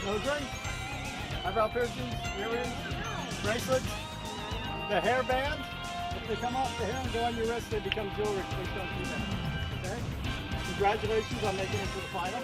Nose ring, eyebrow piercings, earrings, bracelets, the hairband. If they come off the hair and go on your wrist, they become jewelry. Please don't do that. Okay? Congratulations on making it to the final.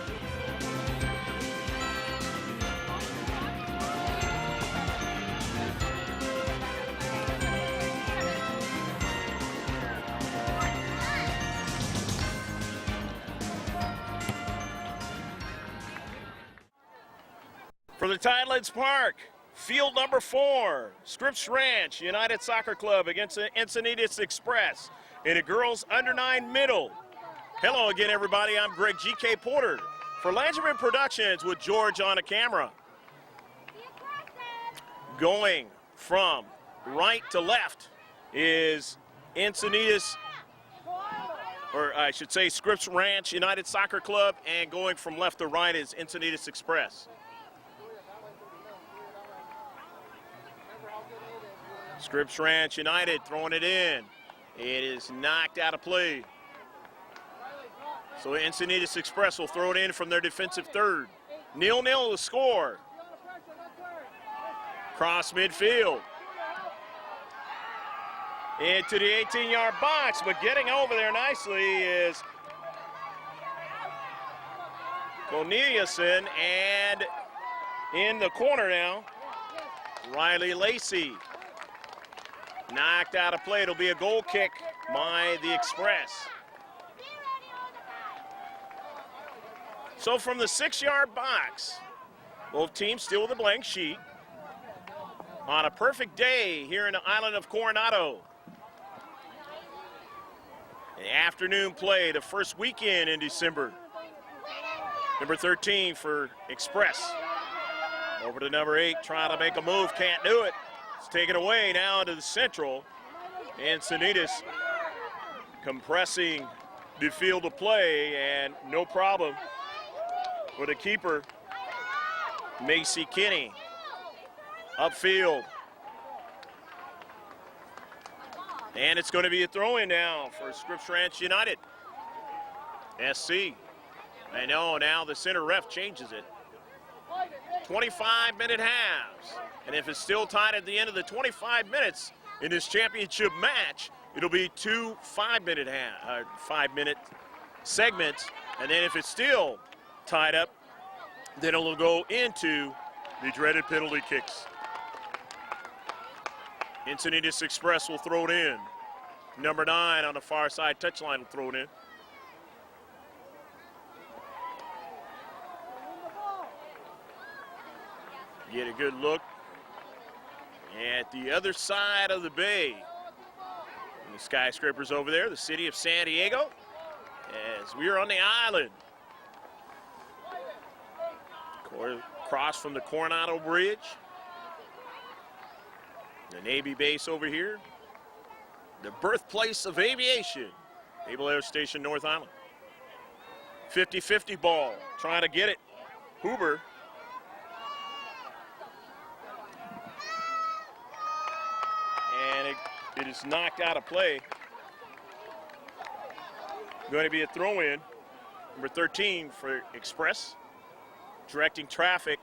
For the Tidelands Park, field number 4, Scripps Ranch United Soccer Club against the Encinitas Express in a girls under 9 middle. Hello again, everybody. I'm Greg G.K. Porter for Langerman Productions with George on the camera. Going from right to left is Encinitas, or I should say Scripps Ranch United Soccer Club, and going from left to right is Encinitas Express. Scripps Ranch United throwing it in. It is knocked out of play. So Encinitas Express will throw it in from their defensive third. 0-0 the score. Cross midfield. Into the 18-yard box, but getting over there nicely is Corneliuson, and in the corner now, Riley Lacey. Knocked out of play. It'll be a goal kick by the Express. So from the 6-yard box, both teams still with a blank sheet. On a perfect day here in the island of Coronado. An afternoon play, the first weekend in December. Number 13 for Express. Over to number 8, trying to make a move, can't do it. It's taken away now to the central. Encinitas compressing the field of play, and no problem for the keeper, Macy Kinney. Upfield. And it's going to be a throw-in now for Scripps Ranch United. SC. I know now the center ref changes it. 25-minute halves. And if it's still tied at the end of the 25 minutes in this championship match, it'll be 2 5-minute segments. And then if it's still tied up, then it'll go into the dreaded penalty kicks. Encinitas Express will throw it in. Number 9 on the far side touchline will throw it in. Get a good look at the other side of the bay. And the skyscrapers over there, the city of San Diego, as we are on the island. Across from the Coronado Bridge. The Navy base over here. The birthplace of aviation, Naval Air Station, North Island. 50-50 ball, trying to get it. Huber. And it is knocked out of play. Going to be a throw-in. Number 13 for Express. Directing traffic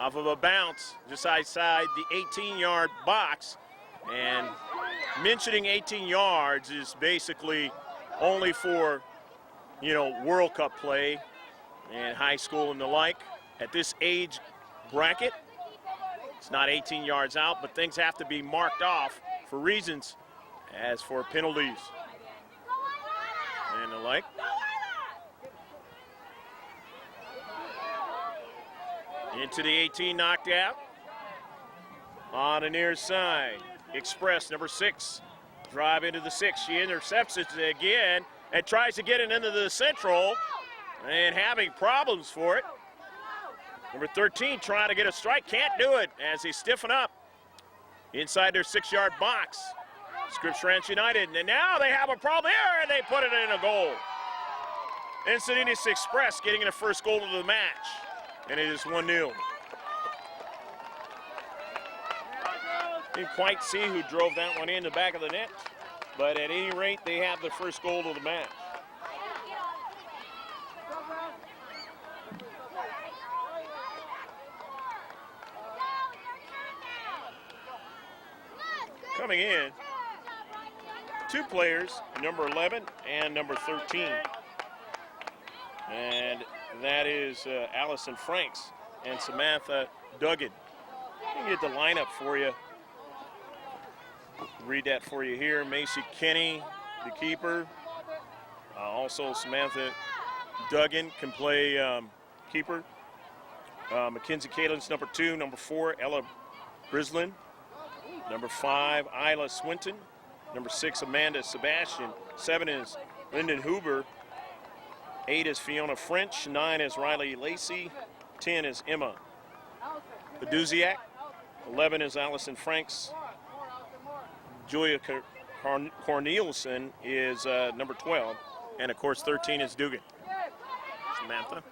off of a bounce just outside the 18-yard box. And mentioning 18 yards is basically only for, World Cup play and high school and the like. At this age bracket, it's not 18 yards out, but things have to be marked off for reasons as for penalties and the like. Into the 18, knocked out. On the near side, Express, number 6, drive into the 6. She intercepts it again and tries to get it into the central and having problems for it. Number 13 trying to get a strike, can't do it as they stiffen up inside their 6-yard box. Scripps Ranch United, and now they have a problem here, and they put it in a goal. Encinitas Express getting the first goal of the match, and it is 1-0. Didn't quite see who drove that one in the back of the net, but at any rate, they have the first goal of the match. coming in, 2 players, number 11 and number 13. And that is Allison Franks and Samantha Duggan. Let me get the lineup for you. Read that for you here. Macy Kenny, the keeper. Also Samantha Duggan can play keeper. Mackenzie Kalin's number 2. Number 4, Ella Brislin. Number 5, Isla Swinton. Number 6, Amanda Sebastian. 7 is Lyndon Huber. 8 is Fiona French. 9 is Riley Lacey. 10 is Emma Beduziak. 11 is Allison Franks. Julia Cornelison is number 12. And, of course, 13 is Dugan. Samantha.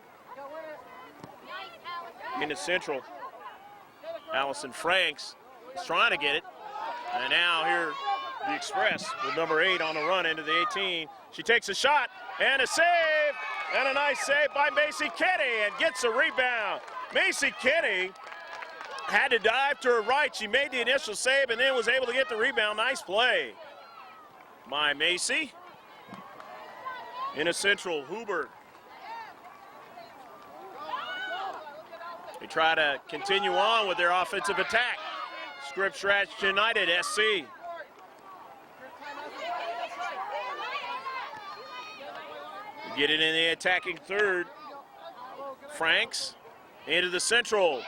In the central, Allison Franks is trying to get it. And now here, the Express with number 8 on the run into the 18. She takes a shot and a save. And a nice save by Macy Kenny and gets a rebound. Macy Kenny had to dive to her right. She made the initial save and then was able to get the rebound. Nice play by Macy. In a central, Huber. They try to continue on with their offensive attack. Scripps United, SC. Get it in the attacking third. Franks into the central.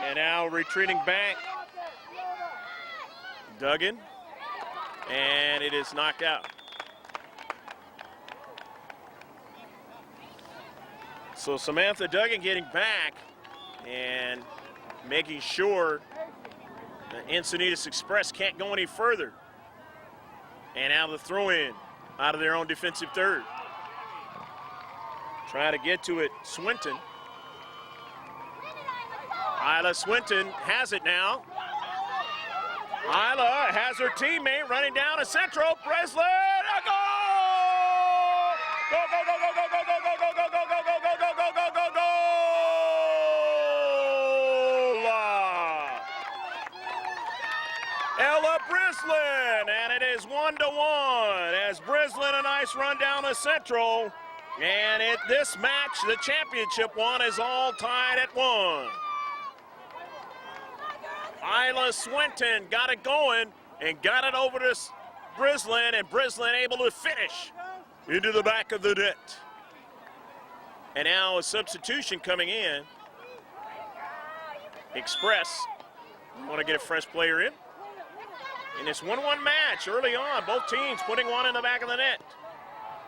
And now retreating back. Duggan. And it is knocked out. So Samantha Duggan getting back and making sure the Encinitas Express can't go any further. And now the throw-in out of their own defensive third. Trying to get to it, Swinton. Isla Swinton has it now. Isla has her teammate running down a central. Breslin, a goal! Go, go, go, go, go, go, go, go, go, go, go, go, go, go, go, go, go, go! Ella Breslin, and it is 1-1 as Breslin a nice run down the central. And this match, the championship one, is all tied at 1. Isla Swinton got it going and got it over to Breslin, and Breslin able to finish into the back of the net. And now a substitution coming in. Express want to get a fresh player in. In this 1-1 match early on, both teams putting one in the back of the net.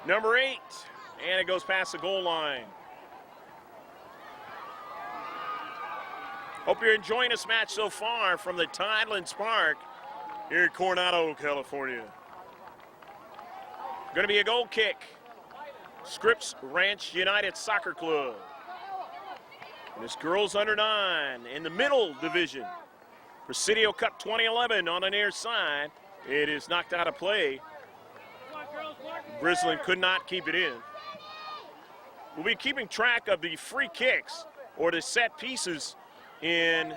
Number 8. And it goes past the goal line. Hope you're enjoying this match so far from the Tidelands Park here in Coronado, California. Going to be a goal kick. Scripps Ranch United Soccer Club. And this girls under 9 in the middle division. Presidio Cup 2011 on the near side. It is knocked out of play. Breslin could not keep it in. We'll be keeping track of the free kicks or the set pieces in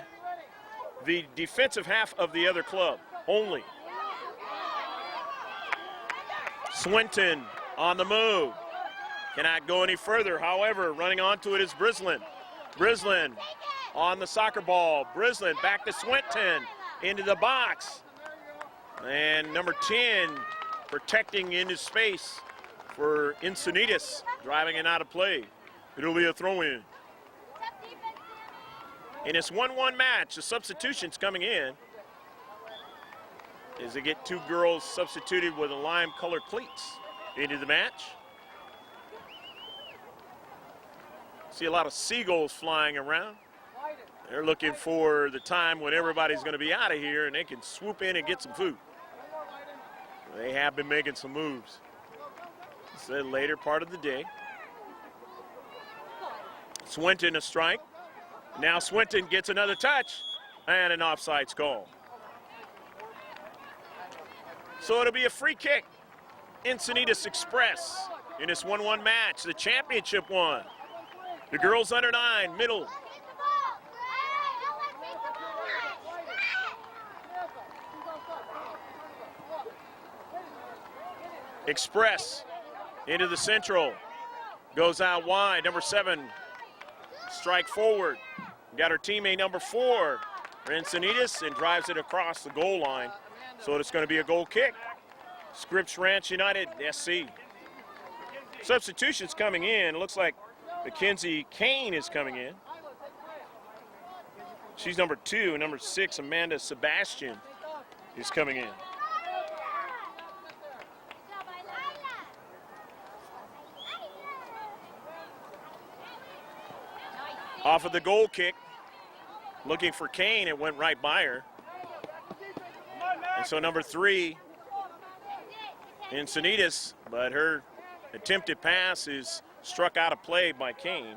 the defensive half of the other club only. Swinton on the move. Cannot go any further. However, running onto it is Breslin. Breslin on the soccer ball. Breslin back to Swinton into the box. And number 10 protecting into space for Encinitas, driving it out of play. It'll be a throw-in. In this 1-1 match, the substitutions coming in as they get 2 girls substituted with a lime-colored cleats into the match. See a lot of seagulls flying around. They're looking for the time when everybody's going to be out of here and they can swoop in and get some food. They have been making some moves. It's the later part of the day. Swinton a strike. Now Swinton gets another touch and an offside call. So it'll be a free kick. Encinitas Express in this 1-1 match, the championship one. The girls under 9, middle. Express into the central. Goes out wide. Number 7, strike forward. Got her teammate number 4, Encinitas, and drives it across the goal line. So it's going to be a goal kick. Scripps Ranch United, SC. Substitutions coming in. It looks like Mackenzie Kane is coming in. She's number 2. Number 6, Amanda Sebastian, is coming in. Off of the goal kick, looking for Kane, it went right by her. And so number 3, Encinitas, but her attempted pass is struck out of play by Kane.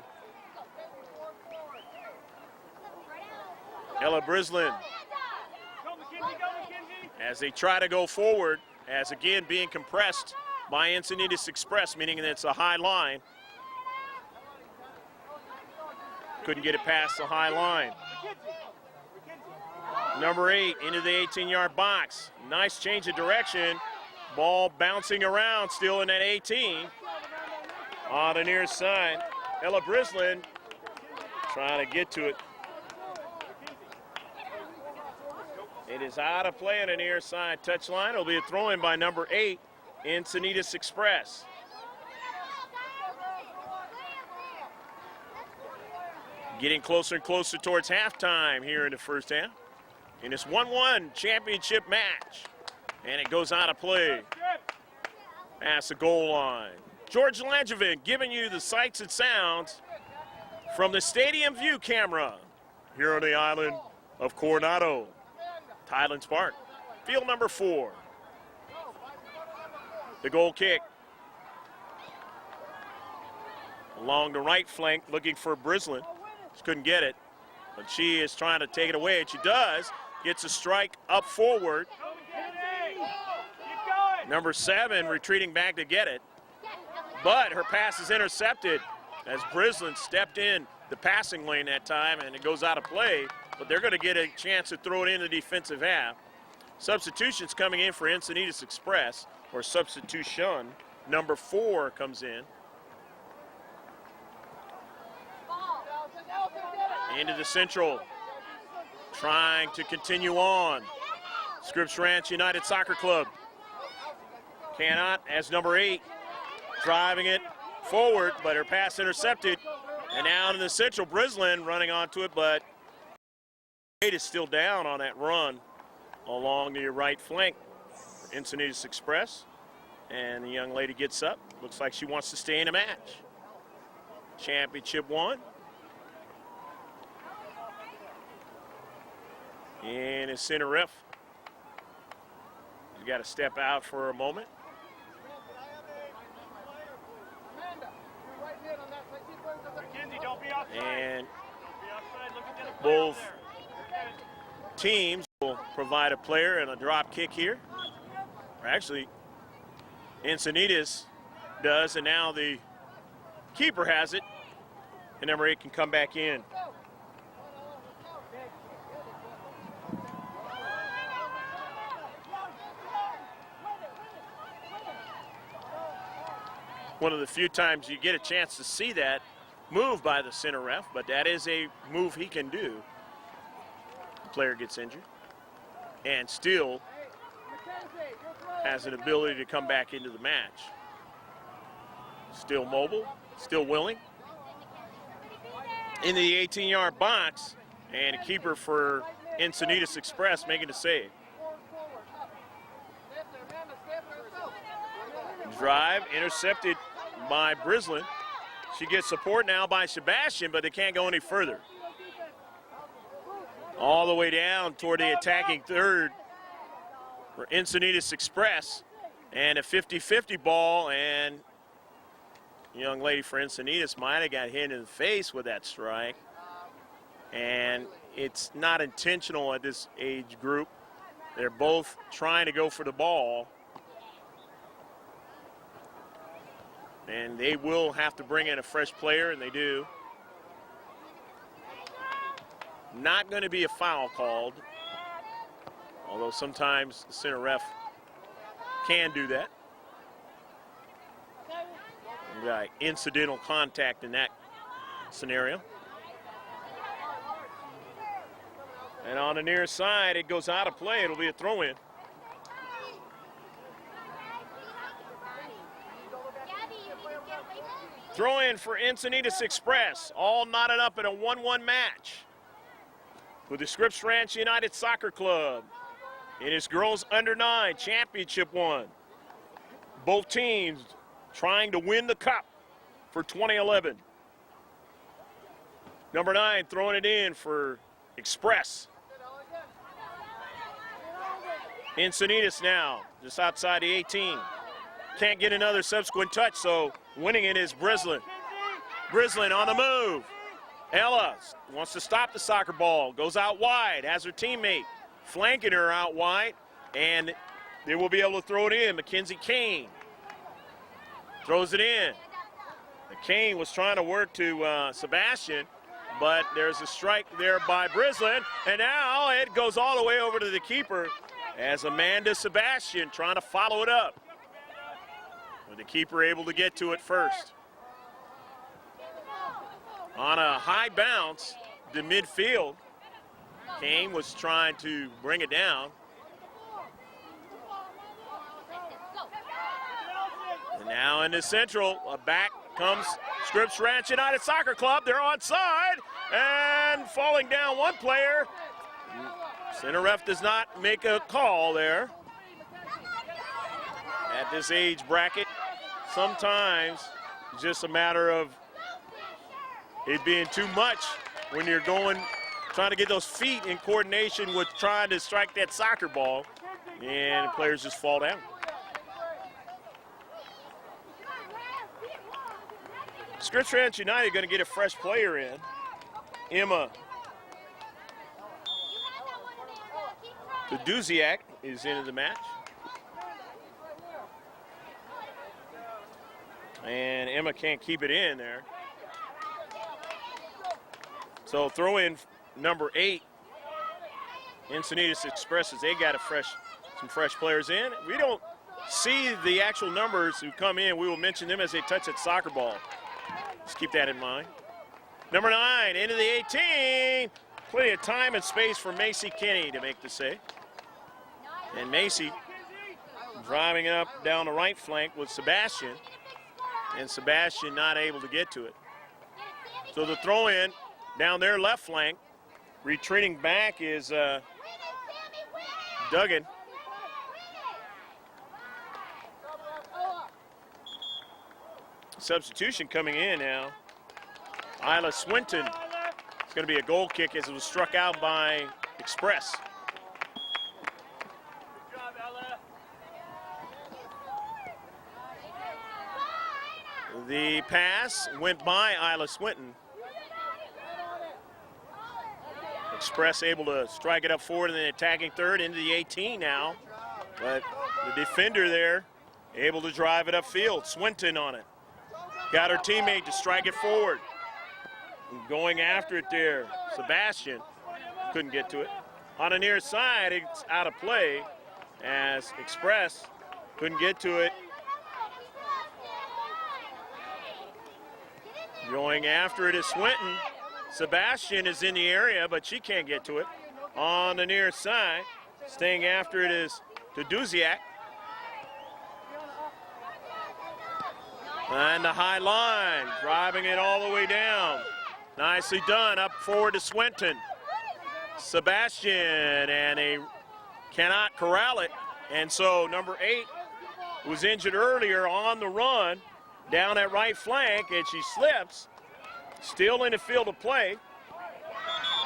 Ella Brislin, as they try to go forward, as again being compressed by Encinitas Express, meaning that it's a high line. Couldn't get it past the high line. Number 8 into the 18-yard box. Nice change of direction. Ball bouncing around, still in that 18. On the near side, Ella Brislin trying to get to it. It is out of play on the near side touchline. It'll be a throw-in by number 8, Encinitas Express. Getting closer and closer towards halftime here in the first half. In this 1-1 championship match. And it goes out of play. Past the goal line. George Langevin giving you the sights and sounds from the Stadium View camera here on the island of Coronado. Highlands Park. Field number 4. The goal kick. Along the right flank looking for Brislin. Just couldn't get it, but she is trying to take it away, and she does. Gets a strike up forward. Number 7 retreating back to get it, but her pass is intercepted as Brislin stepped in the passing lane that time, and it goes out of play, but they're going to get a chance to throw it in the defensive half. Substitutions coming in for Encinitas Express, or substitution. Number 4 comes in. Into the central, trying to continue on. Scripps Ranch United Soccer Club cannot, as number 8 driving it forward, but her pass intercepted. And now in the central, Brislin running onto it, but 8 is still down on that run along the right flank for Encinitas Express. And the young lady gets up. Looks like she wants to stay in the match. Championship 1. And his center ref. He's got to step out for a moment. And both teams will provide a player and a drop kick here. Or actually, Encinitas does, and now the keeper has it, and number 8 can come back in. One of the few times you get a chance to see that move by the center ref, but that is a move he can do. The player gets injured and still has an ability to come back into the match. Still mobile, still willing. In the 18-yard box, and a keeper for Encinitas Express making the save. Drive intercepted by Brislin. She gets support now by Sebastian, but they can't go any further. All the way down toward the attacking third for Encinitas Express. And a 50-50 ball, and the young lady for Encinitas might have got hit in the face with that strike. And it's not intentional at this age group. They're both trying to go for the ball. And they will have to bring in a fresh player, and they do. Not going to be a foul called, although sometimes the center ref can do that. Incidental contact in that scenario. And on the near side, it goes out of play. It'll be a throw-in. Throw-in for Encinitas Express, all knotted up in a 1-1 match with the Scripps Ranch United Soccer Club in his girls under-9 championship one. Both teams trying to win the cup for 2011. Number 9 throwing it in for Express. Encinitas now, just outside the 18. Can't get another subsequent touch, so winning it is Brislin. Brislin on the move. Ella wants to stop the soccer ball, goes out wide, has her teammate flanking her out wide, and they will be able to throw it in. Mackenzie Kane throws it in. Kane was trying to work to Sebastian, but there's a strike there by Brislin, and now it goes all the way over to the keeper as Amanda Sebastian trying to follow it up. With the keeper able to get to it first. On a high bounce to midfield, Kane was trying to bring it down. And now in the central, back comes Scripps Ranch United Soccer Club. They're onside and falling down one player. Center ref does not make a call there. At this age bracket, sometimes it's just a matter of it being too much when you're trying to get those feet in coordination with trying to strike that soccer ball, and players just fall down. Scripps Ranch United going to get a fresh player in. Emma Duziak is into the match. And Emma can't keep it in there. So throw in number 8. Encinitas Expresses, they got some fresh players in. We don't see the actual numbers who come in. We will mention them as they touch that soccer ball. Just keep that in mind. Number 9, into the 18. Plenty of time and space for Macy Kinney to make the save. And Macy driving it up down the right flank with Sebastian. And Sebastian not able to get to it. So the throw in down their left flank, retreating back is Duggan. Substitution coming in now. Isla Swinton. It's going to be a goal kick as it was struck out by Express. The pass went by Isla Swinton. Express able to strike it up forward in the attacking third into the 18 now. But the defender there able to drive it upfield. Swinton on it. Got her teammate to strike it forward. Going after it there. Sebastian couldn't get to it. On the near side, it's out of play as Express couldn't get to it. Going after it is Swinton. Sebastian is in the area, but she can't get to it. On the near side, staying after it is Duziak. And the high line, driving it all the way down. Nicely done, up forward to Swinton. Sebastian, and they cannot corral it. And so number 8 was injured earlier on the run down at right flank, and she slips. Still in the field of play.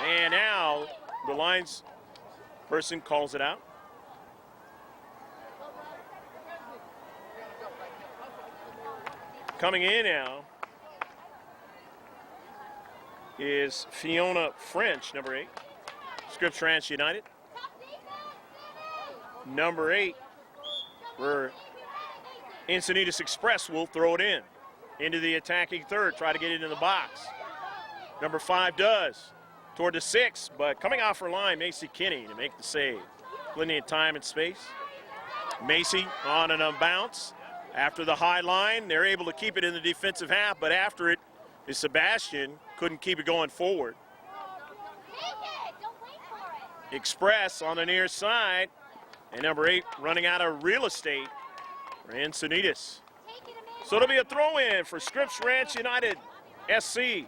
And now the lines person calls it out. Coming in now is Fiona French, number 8, Scripps Ranch United. Number 8 for Encinitas Express will throw it in into the attacking third, try to get it in the box. Number 5 does toward the 6, but coming off her line, Macy Kinney to make the save. Plenty of time and space. Macy on and a bounce. After the high line, they're able to keep it in the defensive half, but after it is Sebastian, couldn't keep it going forward. Express on the near side, and number 8 running out of real estate for Encinitas. So it'll be a throw-in for Scripps Ranch United SC.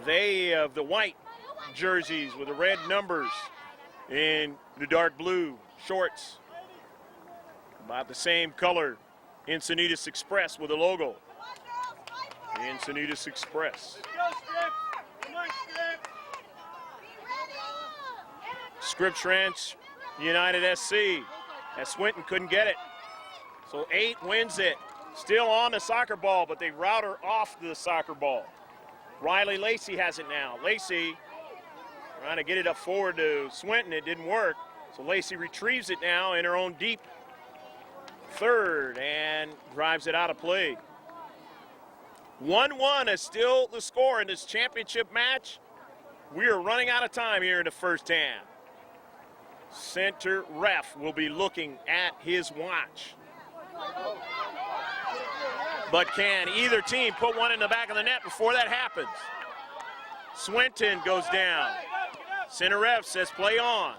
They have the white jerseys with the red numbers in the dark blue shorts. About the same color, Encinitas Express with a logo. Encinitas Express. Scripps Ranch United SC, as Swinton couldn't get it. So 8 wins it. Still on the soccer ball, but they route her off the soccer ball. Riley Lacey has it now. Lacey trying to get it up forward to Swinton. It didn't work. So Lacey retrieves it now in her own deep third and drives it out of play. 1-1 is still the score in this championship match. We are running out of time here in the first half. Center ref will be looking at his watch. But can either team put one in the back of the net before that happens? Swinton goes down. Center ref says play on.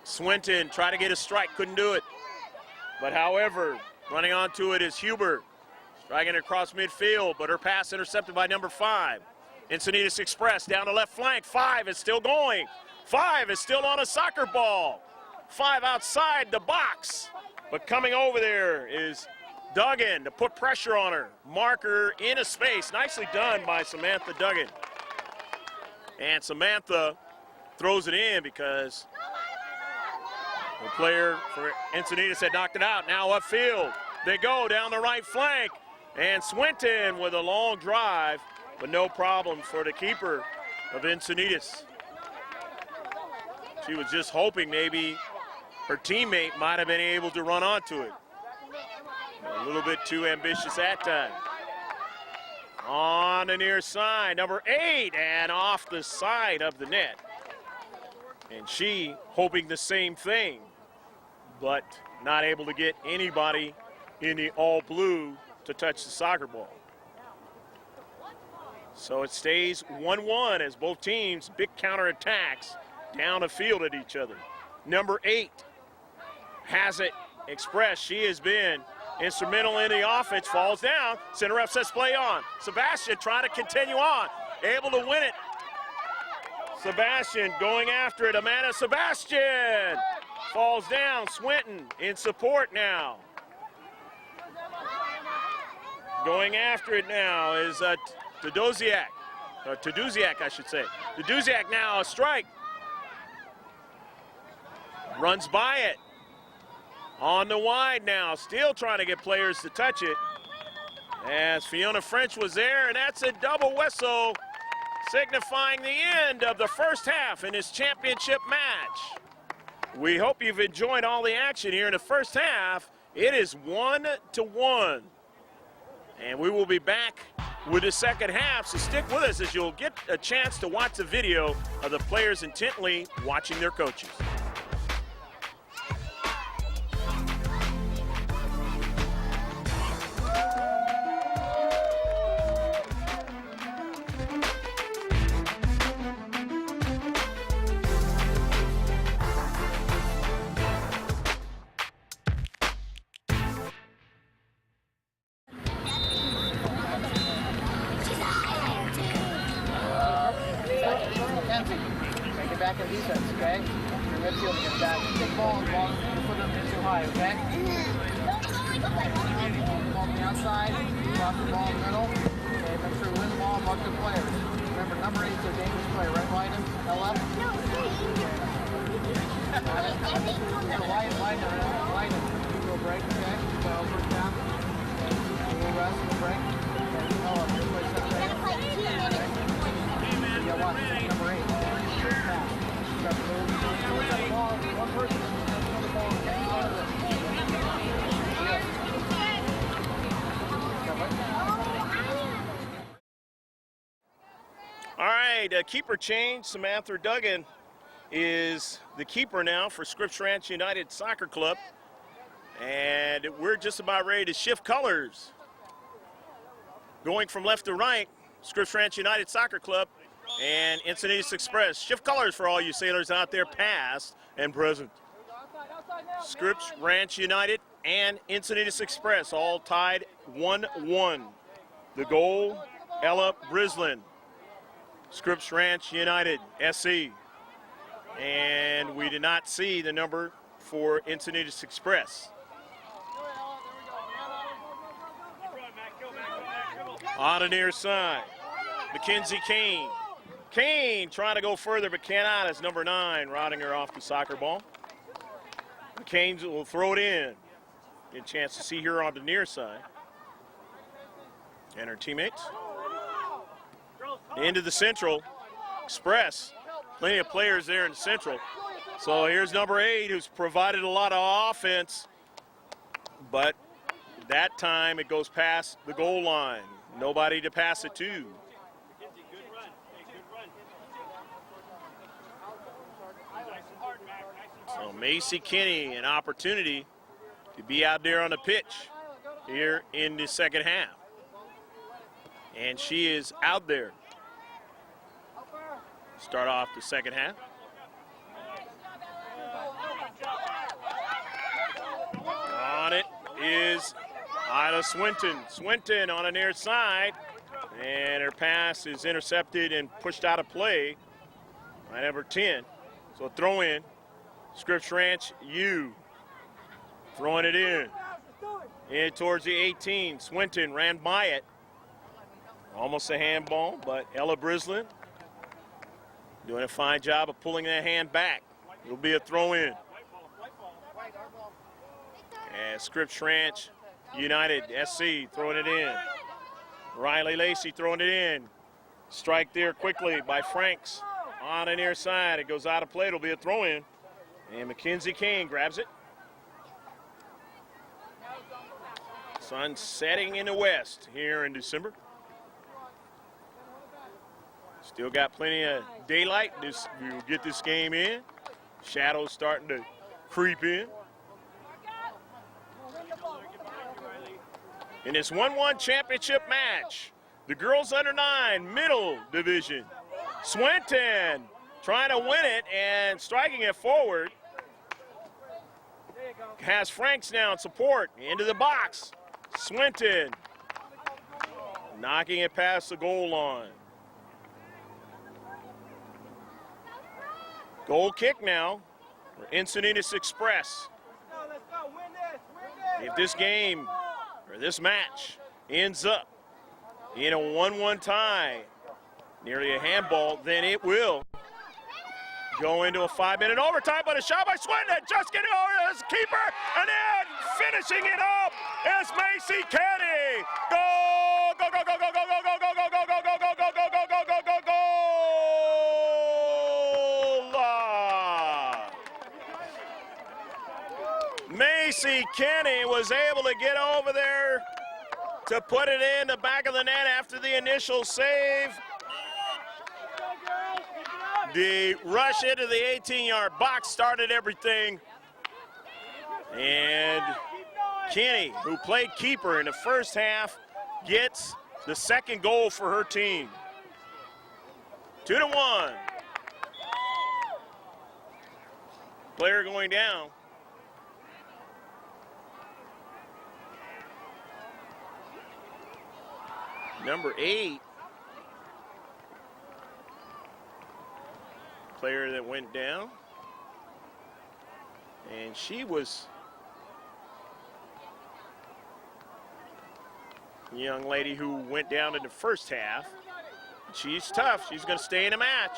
Swinton tried to get a strike, couldn't do it. But however, running onto it is Huber. Striking it across midfield, but her pass intercepted by number 5. Encinitas Express down the left flank. 5 is still going. 5 is still on a soccer ball. 5 outside the box. But coming over there is Duggan to put pressure on her. Marker in a space. Nicely done by Samantha Duggan. And Samantha throws it in because the player for Encinitas had knocked it out. Now upfield. They go down the right flank. And Swinton with a long drive, but no problem for the keeper of Encinitas. She was just hoping maybe her teammate might have been able to run onto it. A little bit too ambitious that time. On the near side, number 8, and off the side of the net. And she hoping the same thing, but not able to get anybody in the all blue to touch the soccer ball. So it stays 1-1 as both teams big counterattacks down the field at each other. Number 8 has it. Express, she has been instrumental in the offense, falls down. Center ref says play on. Sebastian trying to continue on, able to win it. Sebastian going after it. Amanda Sebastian falls down. Swinton in support now. Going after it now is Teduziak, I should say. Teduziak now a strike. Runs by it. On the wide now, still trying to get players to touch it. As Fiona French was there, and that's a double whistle, signifying the end of the first half in this championship match. We hope you've enjoyed all the action here in the first half. It is 1-1. And we will be back with the second half, so stick with us as you'll get a chance to watch the video of the players intently watching their coaches. Back in defense, okay? Your midfield gets back. Big ball, long, put them in too high, okay? Ball on the outside, drop the ball in the middle. Okay, make sure you win the ball, mark the players. Remember, number 8 is a dangerous player, right, Wyden? LF? Wyden. We'll break, okay? So, first down. We'll rest, we'll break. Okay, LF, this way, center. Yeah, watch, number 8. All right, keeper change. Samantha Duggan is the keeper now for Scripps Ranch United Soccer Club. And we're just about ready to shift colors. Going from left to right, Scripps Ranch United Soccer Club and Encinitas Express. Shift colors for all you sailors out there, past and present. Scripps Ranch United and Encinitas Express all tied 1-1. The goal, Ella Brislin. Scripps Ranch United, SC. And we did not see the number for Encinitas Express. On the near side, Mackenzie Kane. Kane trying to go further, but cannot as number 9, routing her off the soccer ball. Kane will throw it in. Get a chance to see her on the near side. And her teammates. Into the Central Express. Plenty of players there in the Central. So here's number 8, who's provided a lot of offense. But that time it goes past the goal line. Nobody to pass it to. So Macy Kinney, an opportunity to be out there on the pitch here in the second half. And she is out there. Start off the second half. On it is Ida Swinton. Swinton on the near side. And her pass is intercepted and pushed out of play by number 10. So a throw in. Scripps Ranch U. Throwing it in towards the 18. Swinton ran by it. Almost a handball, but Ella Brislin doing a fine job of pulling that hand back. It'll be a throw in. And Scripps Ranch United SC throwing it in. Riley Lacey throwing it in. Strike there quickly by Franks on the near side. It goes out of play. It'll be a throw in. And Mackenzie Kane grabs it. Sun setting in the west here in December. Still got plenty of daylight. We'll get this game in. Shadows starting to creep in. In this 1-1 championship match, the girls under 9 middle division. Swinton trying to win it and striking it forward. Has Franks now in support into the box. Swinton knocking it past the goal line. Goal kick now for Encinitas Express. If this game or this match ends up in a 1-1 tie, nearly a handball, then it will go into a 5-minute overtime, but a shot by Swinton, just getting over as keeper, and then finishing it up is Macy Kenny. Go, go, go, go, go, go, go, go, go, go, go, go, go, go, go, go, go, go, go, go. Macy Kenny was able to get over there to put it in the back of the net after the initial save. The rush into the 18-yard box started everything. And Kenny, who played keeper in the first half, gets the second goal for her team. 2-1. Player going down. Number 8. Player that went down. And she was a young lady who went down in the first half. She's tough. She's going to stay in the match.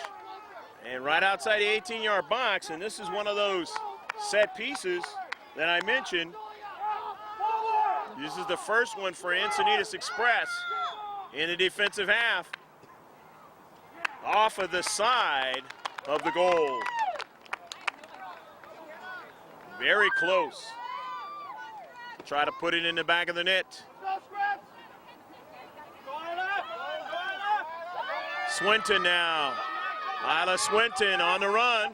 And right outside the 18-yard box, and this is one of those set pieces that I mentioned. This is the first one for Encinitas Express in the defensive half. Off of the side of the goal. Very close. Try to put it in the back of the net. Swinton now. Isla Swinton on the run.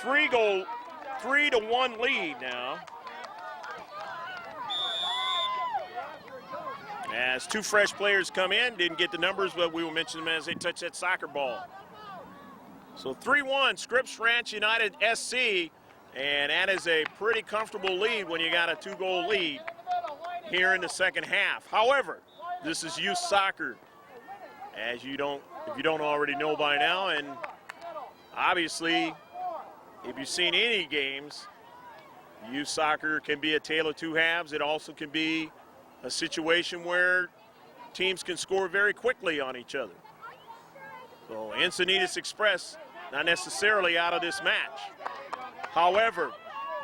3-1 lead now. As two fresh players come in, didn't get the numbers, but we will mention them as they touch that soccer ball. So 3-1, Scripps Ranch United SC, and that is a pretty comfortable lead when you got a 2-goal lead here in the second half. However, this is youth soccer, as if you don't already know by now, and obviously, if you've seen any games, youth soccer can be a tale of two halves. It also can be a situation where teams can score very quickly on each other. So Encinitas Express not necessarily out of this match. However,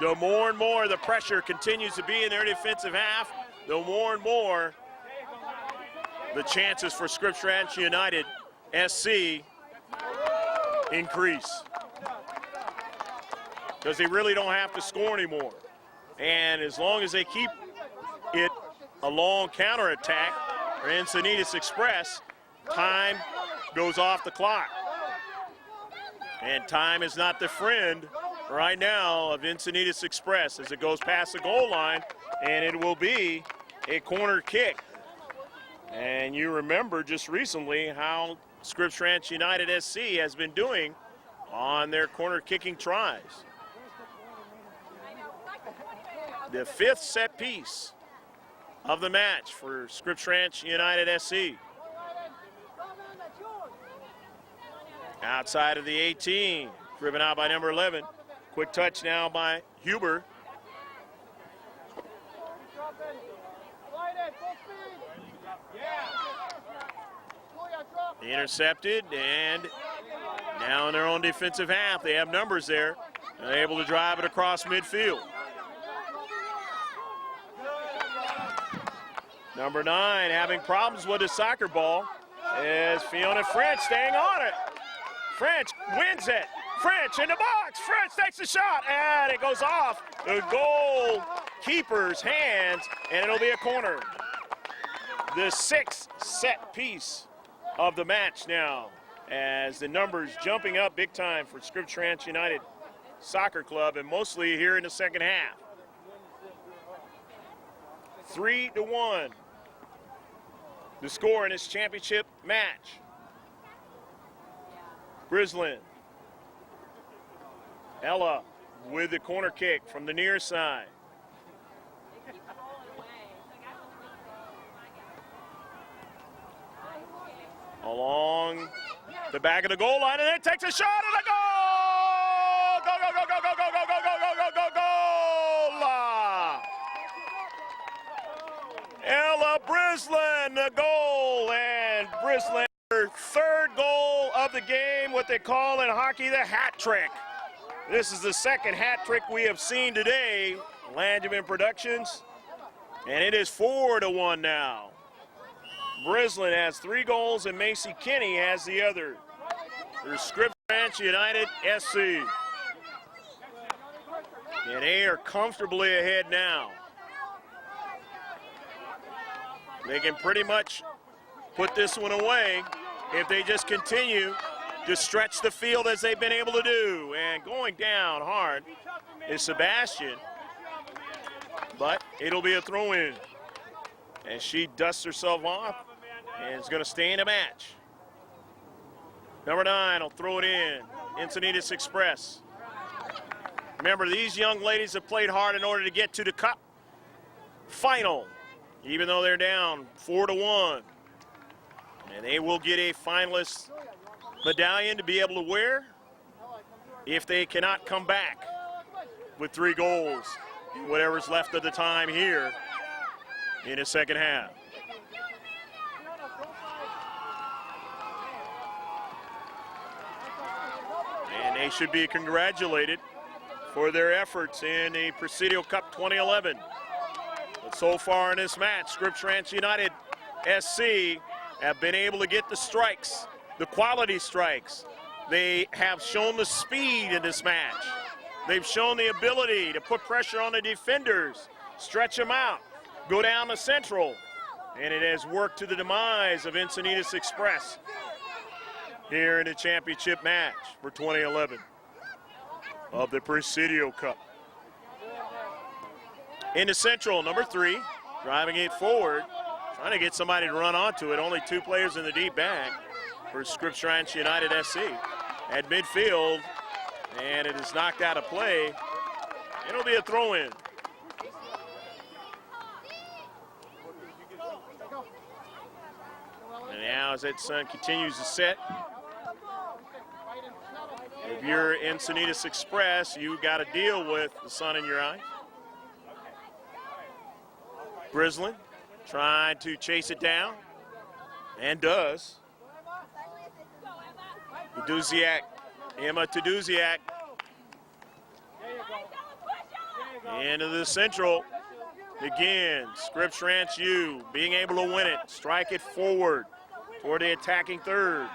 the more and more the pressure continues to be in their defensive half, the more and more the chances for Scripps Ranch United SC increase, because they really don't have to score anymore. And as long as they keep it a long counterattack for Encinitas Express, time goes off the clock. And time is not the friend right now of Encinitas Express as it goes past the goal line, and it will be a corner kick. And you remember just recently how Scripps Ranch United SC has been doing on their corner kicking tries. The fifth set piece of the match for Scripps Ranch United SC. Outside of the 18, driven out by number 11. Quick touch now by Huber. Intercepted, and now in their own defensive half, they have numbers there. They're able to drive it across midfield. Number 9 having problems with his soccer ball is Fiona French staying on it. French wins it. French in the box. French takes the shot, and it goes off the goalkeeper's hands, and it'll be a corner. The 6th set piece of the match now, as the numbers jumping up big time for Scripps Ranch United Soccer Club, and mostly here in the second half. 3-1. The score in this championship match. Brislin. Ella with the corner kick from the near side. Along the back of the goal line, and then takes a shot and a goal! Go, go, go, go, go, go, go, go, go, go, go, goal! Ella Brislin, the goal, and Brislin, her 3rd goal of the game, what they call in hockey the hat trick. This is the 2nd hat trick we have seen today, Langevin Productions, and it is 4-1 now. Brislin has 3 goals, and Macy Kinney has the other. There's Scripps Ranch United SC. And they are comfortably ahead now. They can pretty much put this one away if they just continue to stretch the field as they've been able to do. And going down hard is Sebastian, but it'll be a throw-in. And she dusts herself off and is going to stay in the match. Number 9 will throw it in. Encinitas Express. Remember, these young ladies have played hard in order to get to the cup final, even though they're down 4-1. And they will get a finalist medallion to be able to wear if they cannot come back with 3 goals in whatever's left of the time here in the second half. And they should be congratulated for their efforts in the Presidio Cup 2011. But so far in this match, Scripps Ranch United SC have been able to get the strikes, the quality strikes. They have shown the speed in this match. They've shown the ability to put pressure on the defenders, stretch them out, go down the central, and it has worked to the demise of Encinitas Express here in the championship match for 2011. of the Presidio Cup. Into Central, number 3, driving it forward, trying to get somebody to run onto it. Only 2 players in the deep bag for Scripps Ranch United SC. At midfield, and it is knocked out of play. It'll be a throw-in. And now as Edson continues to set, if you're Encinitas Express, you got to deal with the sun in your eyes. Brislin trying to chase it down, and does. Duziak, Emma to Duziak. Into the Central. Again, Scripps Ranch U being able to win it, strike it forward toward the attacking third.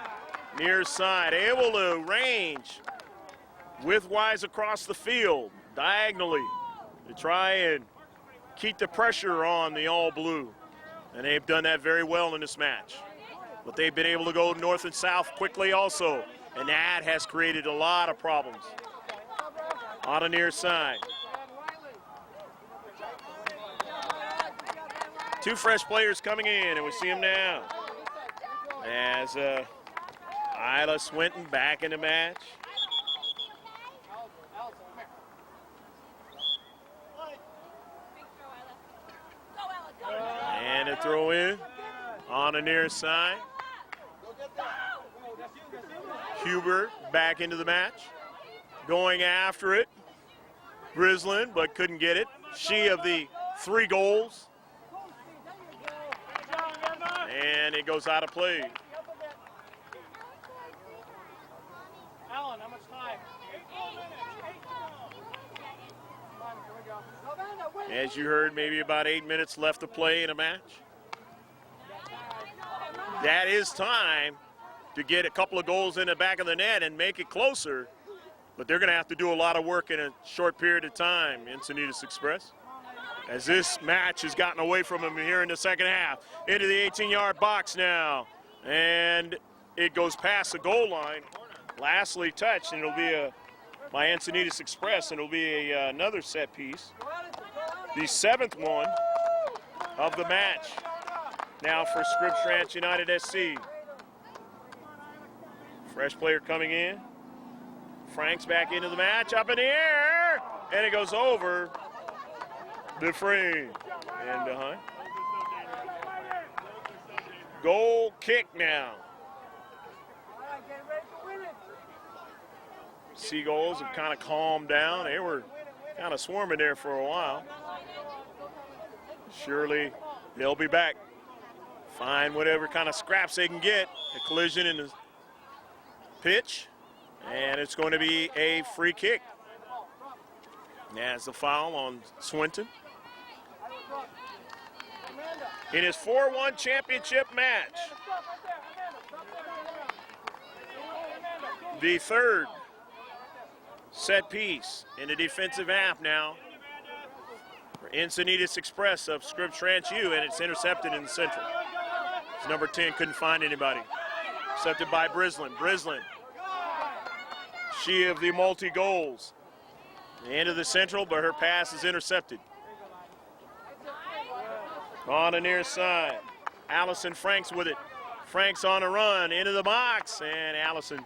Near side, able to range widthwise across the field, diagonally, to try and keep the pressure on the all blue. And they've done that very well in this match. But they've been able to go north and south quickly also, and that has created a lot of problems. On the near side. 2 fresh players coming in, and we see them now. As Isla Swinton back in the match. And a throw in on the near side. Hubert back into the match. Going after it. Brislin, but couldn't get it. She of the 3 goals. And it goes out of play. Alan, how much time? As you heard, maybe about 8 minutes left to play in a match. That is time to get a couple of goals in the back of the net and make it closer. But they're going to have to do a lot of work in a short period of time, Encinitas Express. As this match has gotten away from them here in the second half. Into the 18-yard box now. And it goes past the goal line. Lastly touched, and it'll be by Encinitas Express, and it'll be another set piece. The 7th one of the match. Now for Scripps Ranch United SC. Fresh player coming in. Frank's back into the match, up in the air, and it goes over the frame and behind. Goal kick now. Seagulls have kind of calmed down. They were kind of swarming there for a while. Surely they'll be back. Find whatever kind of scraps they can get. A collision in the pitch, and it's going to be a free kick. That's the foul on Swinton. In his 4-1 championship match. The 3rd set piece in the defensive half now for Encinitas Express of Scripps Ranch U, and it's intercepted in the Central. It's number 10 couldn't find anybody. Intercepted by Brislin. Brislin, she of the multi-goals. Into the Central, but her pass is intercepted. On the near side, Allison Franks with it. Franks on a run into the box, and Allison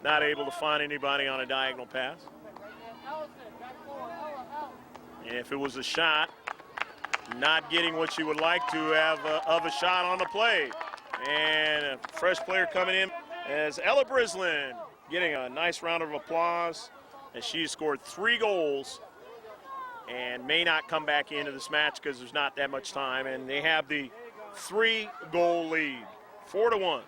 not able to find anybody on a diagonal pass. And if it was a shot, not getting what you would like to have of a shot on the play. And a fresh player coming in as Ella Brislin getting a nice round of applause as she scored 3 goals and may not come back into this match because there's not that much time. And they have the 3-goal lead, 4-1.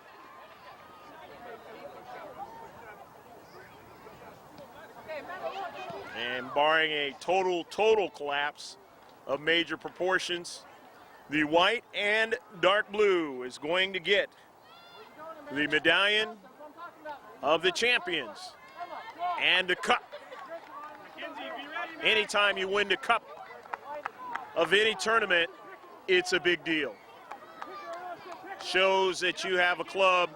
And barring a total collapse of major proportions, the white and dark blue is going to get the medallion of the champions and the cup. Anytime you win the cup of any tournament, it's a big deal. Shows that you have a club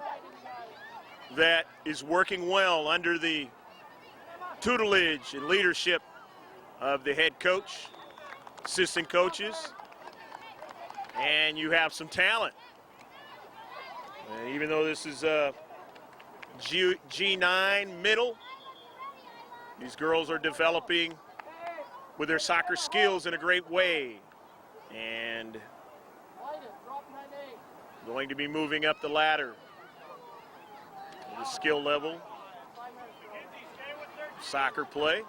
that is working well under the tutelage and leadership of the head coach, assistant coaches, and you have some talent. And even though this is a G9 middle, these girls are developing with their soccer skills in a great way, and going to be moving up the ladder, the skill level, soccer play.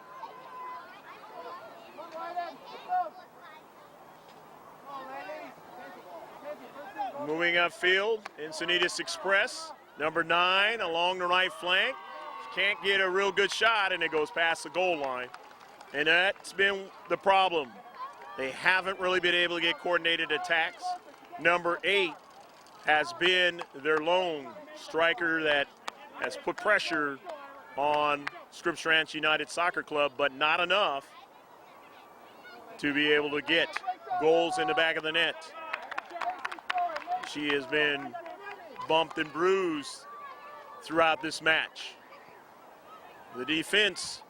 Moving upfield, Encinitas Express, number 9 along the right flank. Can't get a real good shot, and it goes past the goal line. And that's been the problem. They haven't really been able to get coordinated attacks. Number 8 has been their lone striker that has put pressure on Scripps Ranch United Soccer Club, but not enough to be able to get goals in the back of the net. She has been bumped and bruised throughout this match. The defense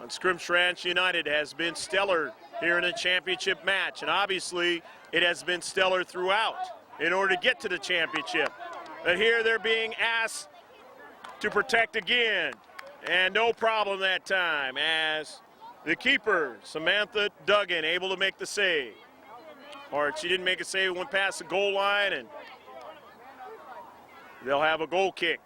on Scripps Ranch United has been stellar here in the championship match, and obviously it has been stellar throughout in order to get to the championship. But here they're being asked to protect again, and no problem that time as the keeper, Samantha Duggan, able to make the save. Or she didn't make a save, went past the goal line, and they'll have a goal kick.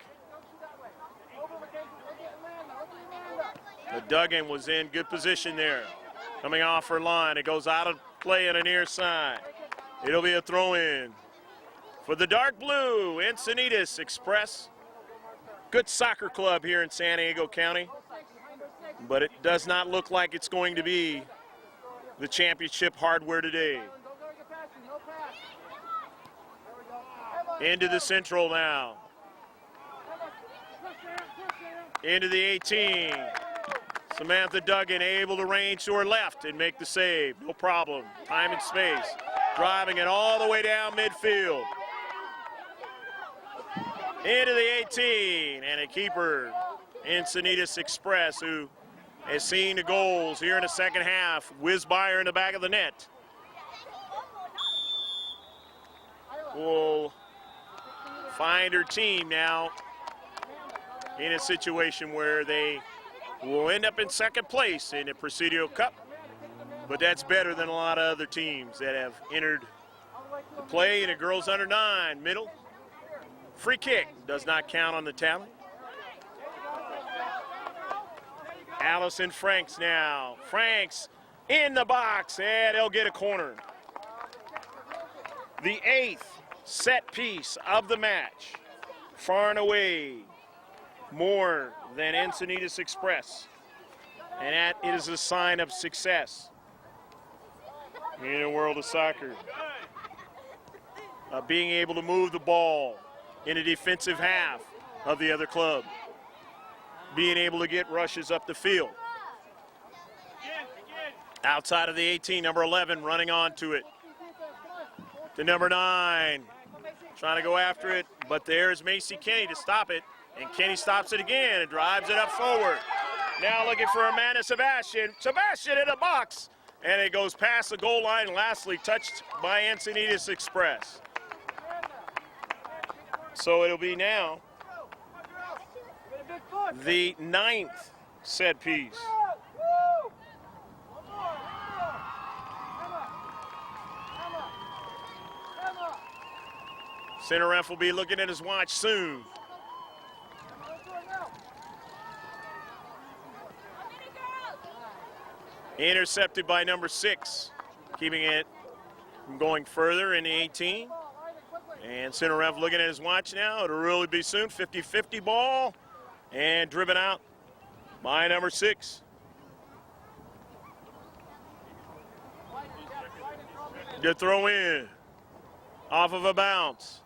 But Duggan was in good position there. Coming off her line, it goes out of play on the near side. It'll be a throw-in for the dark blue, Encinitas Express. Good soccer club here in San Diego County, but it does not look like it's going to be the championship hardware today. Into the central now. Into the 18. Samantha Duggan able to range to her left and make the save. No problem. Time and space. Driving it all the way down midfield. Into the 18. And a keeper, Encinitas Express, who has seen the goals here in the second half. Whiz by her in the back of the net. Will find her team now in a situation where they will end up in second place in the Presidio Cup, but that's better than a lot of other teams that have entered the play in a girls under 9 middle. Free kick does not count on the talent. Allison Franks now. Franks in the box, and they'll get a corner. The 8th set piece of the match, far and away more than Encinitas Express, and that is a sign of success in the world of soccer. Being able to move the ball in a defensive half of the other club, being able to get rushes up the field. Outside of the 18, number 11 running onto it. The number 9 trying to go after it, but there's Macy Kenny to stop it, and Kenny stops it again and drives it up forward. Now looking for Amanda Sebastian. Sebastian in the box, and it goes past the goal line, lastly touched by Encinitas Express. So it'll be now the 9th set piece. Center ref will be looking at his watch soon. Intercepted by number 6, keeping it from going further in the 18. And center ref looking at his watch now. It'll really be soon. 50-50 ball, and driven out by number 6. Good throw in off of a bounce.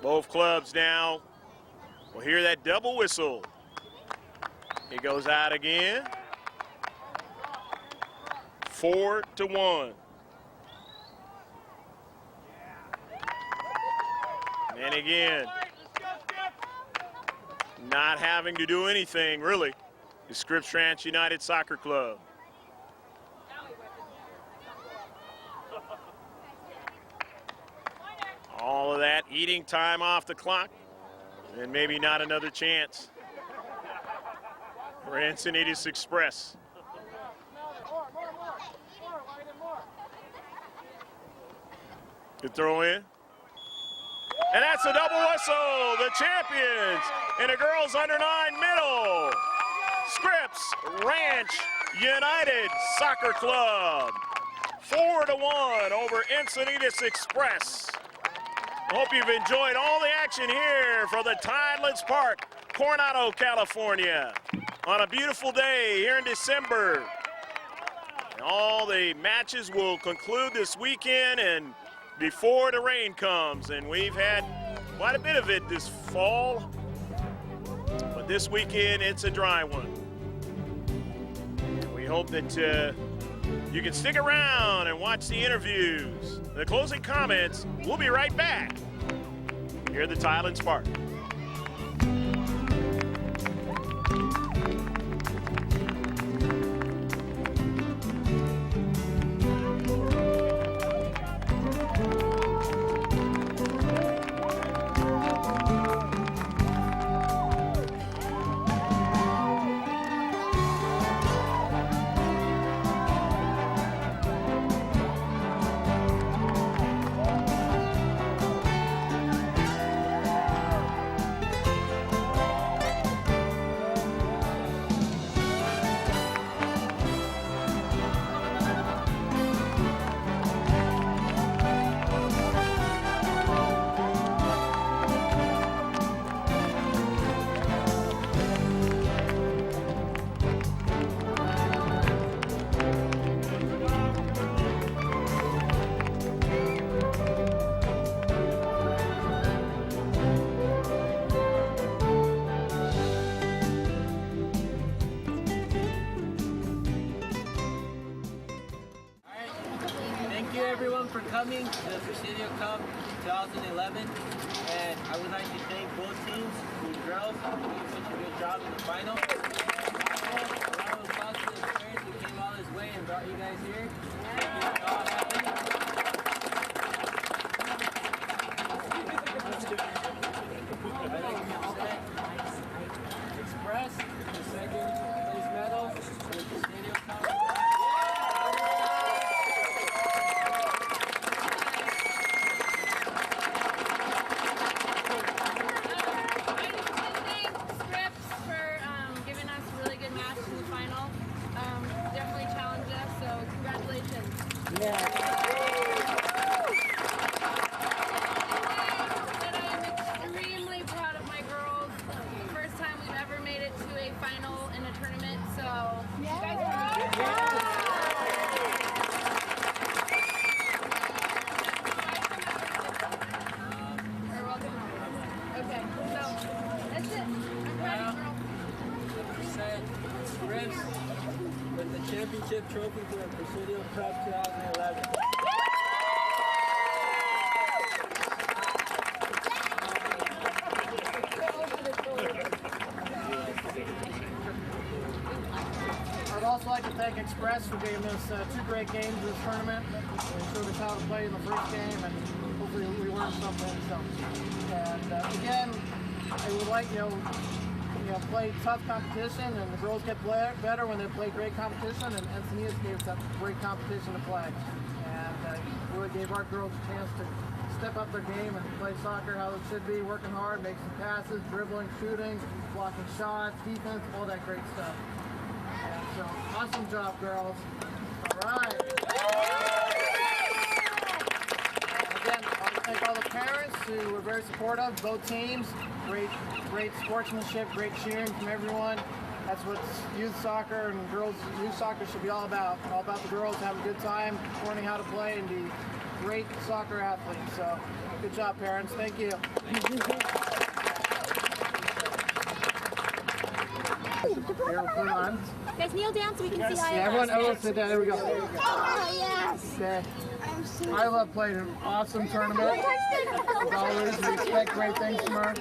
Both clubs now will hear that double whistle. It goes out again. 4-1. And again, not having to do anything really the Scripps Ranch United Soccer Club. All of that eating time off the clock, and maybe not another chance for Encinitas Express. Good throw in. And that's a double whistle. The champions in a girls under 9 middle. Scripps Ranch United Soccer Club. 4-1 over Encinitas Express. I hope you've enjoyed all the action here from the Tidelands Park, Coronado, California, on a beautiful day here in December. And all the matches will conclude this weekend and before the rain comes, and we've had quite a bit of it this fall, but this weekend it's a dry one. And we hope that you can stick around and watch the interviews, the closing comments. We'll be right back here at the Tidelands Park. For coming to the Presidio Cup 2011, and I would like to thank both teams, the girls, who did such a good job in the final. A lot of positive players who came all this way and brought you guys here. Thank you all happy. I'd like to present Express, the second place medal for the Presidio Cup. With the championship trophy for the Presidio Cup 2011. I'd also like to thank Express for giving us 2 great games in this tournament. They showed us how to play in the first game, and hopefully we learned something. And again, I would like, play tough competition, and the girls get better when they play great competition, and Encinitas gave us that great competition to play. And really gave our girls a chance to step up their game and play soccer how it should be, working hard, making passes, dribbling, shooting, blocking shots, defense, all that great stuff. And so, awesome job, girls. All right. Again, I want to thank all the parents who were very supportive, both teams. Great sportsmanship, great cheering from everyone. That's what youth soccer and girls youth soccer should be all about. All about the girls having a good time, learning how to play, and be great soccer athletes. So, good job, parents. Thank you. Guys, kneel down so we can see Yeah, everyone, sit down. There we go. Oh, yes. Okay. I love playing an awesome tournament. As always, we expect great things from her.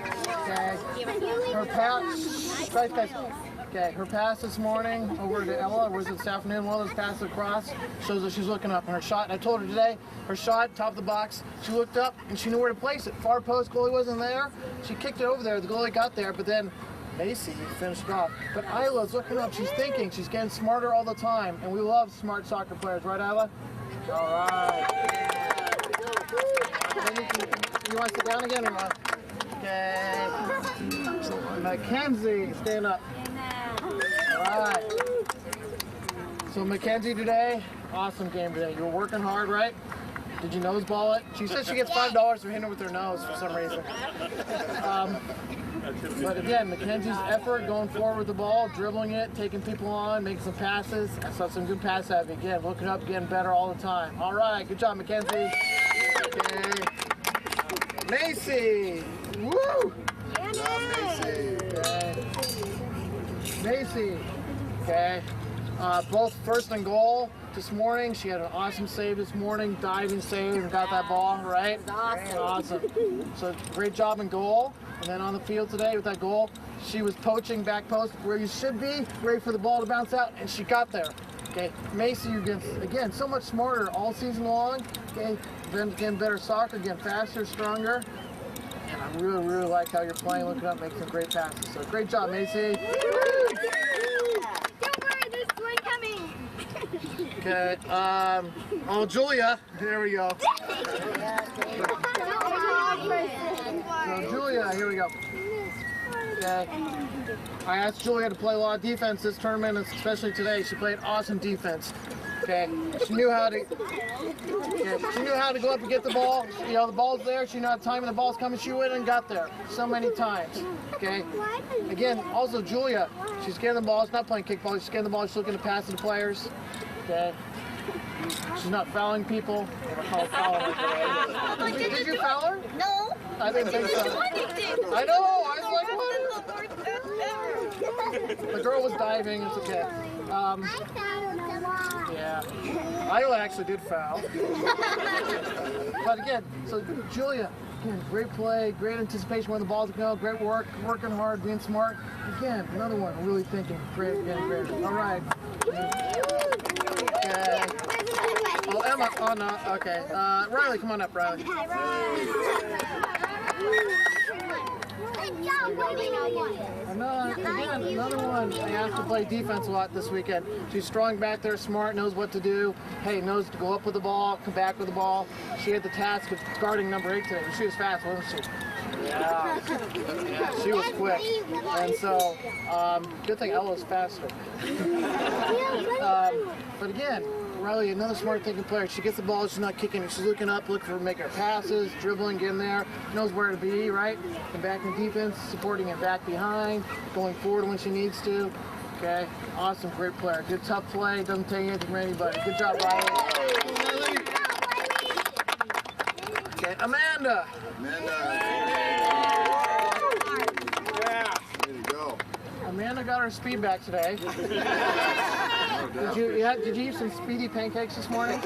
Okay. Her pal. Guys. Okay, her pass this morning over to Ella, was it this afternoon? One of those passes across shows that she's looking up. And her shot, I told her today, her shot, top of the box, she looked up and she knew where to place it. Far post, goalie wasn't there. She kicked it over there. The goalie got there, but then Macy finished it off. But Isla's looking up. She's thinking. She's getting smarter all the time. And we love smart soccer players, right, Isla? All right. You want to sit down again or what? Okay. Mackenzie, stand up. All right. So Mackenzie today, awesome game today. You were working hard, right? Did you nose ball it? She said she gets $5 for hitting it with her nose for some reason. But again, Mackenzie's effort going forward with the ball, dribbling it, taking people on, making some passes. I saw some good pass out of you. Again, looking up, getting better all the time. All right, good job, Mackenzie. Okay. Macy! Woo! Good job, Macy. Okay. Macy. Okay. Both first and goal this morning. She had an awesome save this morning, diving save and got that ball, right? Awesome. So great job in goal. And then on the field today with that goal, she was poaching back post where you should be, ready for the ball to bounce out, and she got there. Okay, Macy, you're getting, again, so much smarter all season long. Okay, then getting better soccer, getting faster, stronger. And I really, really like how you're playing, looking up, making some great passes. So great job, Macy. Don't worry, there's one coming. Okay, oh, Julia, there we go. So Julia, here we go. Okay. I asked Julia to play a lot of defense this tournament, especially today. She played awesome defense. Okay. She knew how to. Okay. She knew how to go up and get the ball. You know, the ball's there. She knew how to time when the ball's coming. She went and got there so many times. Okay. Again, also Julia, she's getting the ball. She's not playing kickball. She's getting the ball. She's looking to pass to the players. Okay. She's not fouling people. Did you foul her? No. I didn't think so. I know. I was like, what? The girl was diving. It's okay. Yeah. Isla actually did foul. But again, so Julia, again, great play, great anticipation when the ball's going, great work, working hard, being smart. Again, another one, really thinking. Great, again, great. All right. Okay. Oh, Emma. Oh, no. Okay. Riley, come on up, Riley. Another one. I asked to play defense a lot this weekend. She's strong back there, smart, knows what to do. Hey, knows to go up with the ball, come back with the ball. She had the task of guarding number 8 today. She was fast, wasn't she? Yeah. Yeah, she was quick. And so, good thing Ella was faster. But again, Riley, another smart thinking player. She gets the ball, she's not kicking it. She's looking up, looking for making her passes, dribbling, getting there, knows where to be, right? And back in defense, supporting it back behind, going forward when she needs to. Okay, awesome, great player. Good tough play, doesn't take anything from anybody. Good job, Riley. Okay, Amanda. Amanda got her speed back today. Did you eat some speedy pancakes this morning?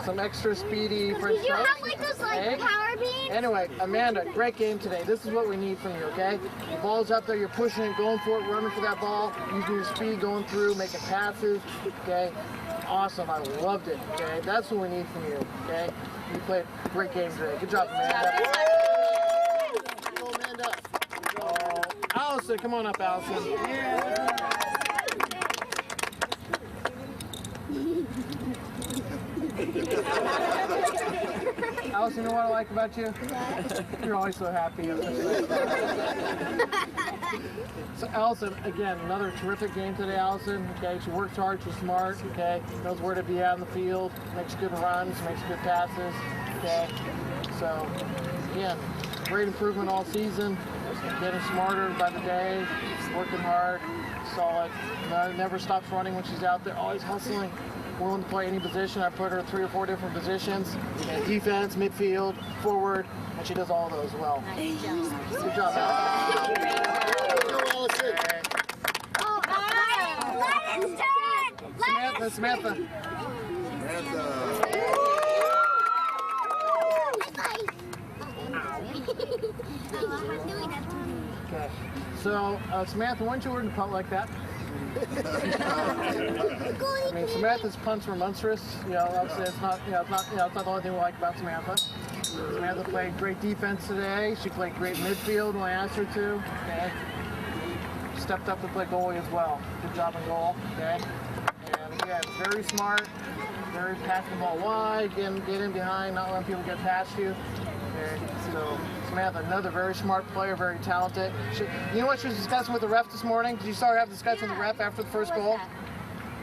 Some extra speedy French Did you toast? have like those like power beans? Anyway, Amanda, great game today. This is what we need from you, okay? The ball's up there, you're pushing it, going for it, running for that ball, using your speed, going through, making passes, okay? Awesome, I loved it, okay? That's what we need from you, okay? You played a great game today. Good job, Amanda. Allison, come on up, Allison. Allison, you know what I like about you? You're always so happy. So Allison, again, another terrific game today, Allison. Okay, she works hard, she's smart, okay, knows where to be out in the field, makes good runs, makes good passes, okay. So, again, great improvement all season. Getting smarter by the day, working hard, solid. Never stops running when she's out there, always hustling, willing to play any position. I put her 3 or 4 different positions, defense, midfield, forward, and she does all those well. Good job, Allison. Samantha. Okay. So, Samantha, why don't you learn to punt like that? I mean, Samantha's punts were monstrous. You know, obviously it's not the only thing we like about Samantha. Samantha played great defense today. She played great midfield when I asked her to. Okay. Stepped up to play goalie as well. Good job in goal. Okay. And again, very smart, very passing the ball wide, get in behind, not letting people get past you. Okay. So Samantha, another very smart player, very talented. You know what she was discussing with the ref this morning? Did you saw her have a discussion with the ref after the first goal?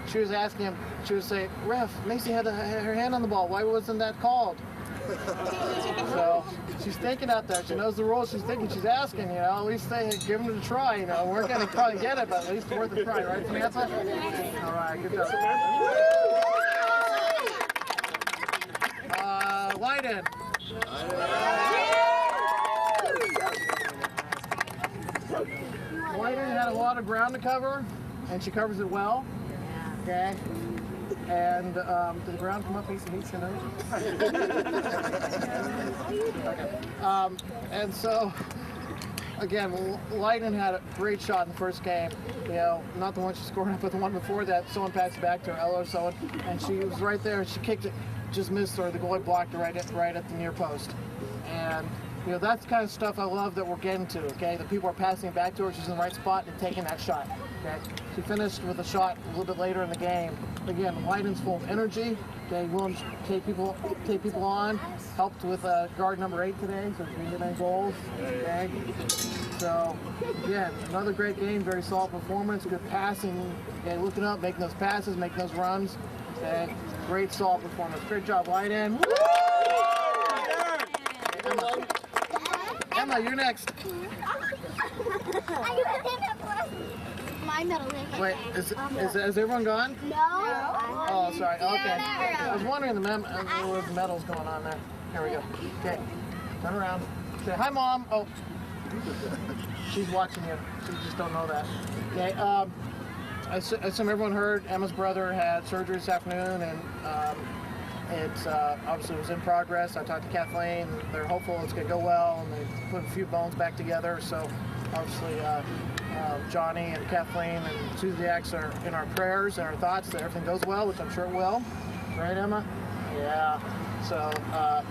She was asking him, she was saying, "Ref, Macy had her hand on the ball. Why wasn't that called?" So she's thinking out there. She knows the rules. She's thinking. She's asking. You know, at least they give them a try. You know, we're gonna probably get it, but at least worth a try, right, Samantha? All right, good job. Lyden. Lyden had a lot of ground to cover, and she covers it well. Okay. And did the ground come up easy tonight? Okay. And so, again, Lyden had a great shot in the first game. You know, not the one she scored up, but the one before that. Someone passed it back to her, Ella or someone, and she was right there. She kicked it, just missed her. The goalie blocked her right at the near post. And you know, that's the kind of stuff I love that we're getting to. Okay, the people are passing it back to her. She's in the right spot and taking that shot. Okay, she finished with a shot a little bit later in the game. Again, Lyden's full of energy. Okay, willing to take people on. Helped with guard number 8 today, so she didn't get any goals. Okay, so again, another great game. Very solid performance. Good passing. Okay, looking up, making those passes, making those runs. Okay, great solid performance. Great job, Lyden. Emma, you're next. My medal. Wait, is everyone gone? No. Oh, sorry. Okay. I was wondering there was medals going on there. Here we go. Okay. Turn around. Say hi, Mom. Oh, she's watching you. She just don't know that. Okay. I assume everyone heard Emma's brother had surgery this afternoon, and it's obviously was in progress. I talked to Kathleen. They're hopeful it's going to go well, and they put a few bones back together. So obviously Johnny and Kathleen and Susie X are in our prayers and our thoughts that everything goes well, which I'm sure it will. Right, Emma? Yeah. So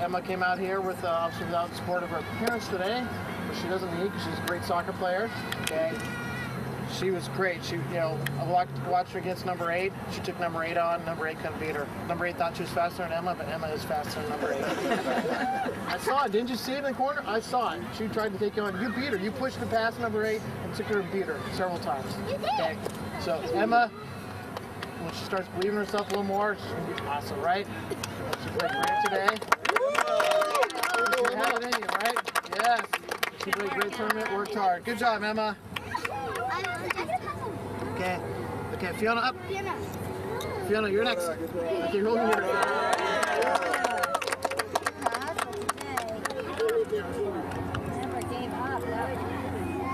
Emma came out here with obviously without the support of her parents today, which she doesn't need because she's a great soccer player. Okay. She was great. She, you know, I watched her against number 8. She took number 8 on. Number 8 couldn't beat her. Number 8 thought she was faster than Emma, but Emma is faster than number 8. I saw it. Didn't you see it in the corner? I saw it. She tried to take you on. You beat her. You pushed her past number 8 and took her and beat her several times. Okay. So Emma, when she starts believing in herself a little more, she's gonna be awesome, right? She played great today. You have it in you, right? Yes. She played a great tournament. Worked hard. Good job, Emma. Okay. Okay, Fiona up. Fiona, you're next. Okay, roll here.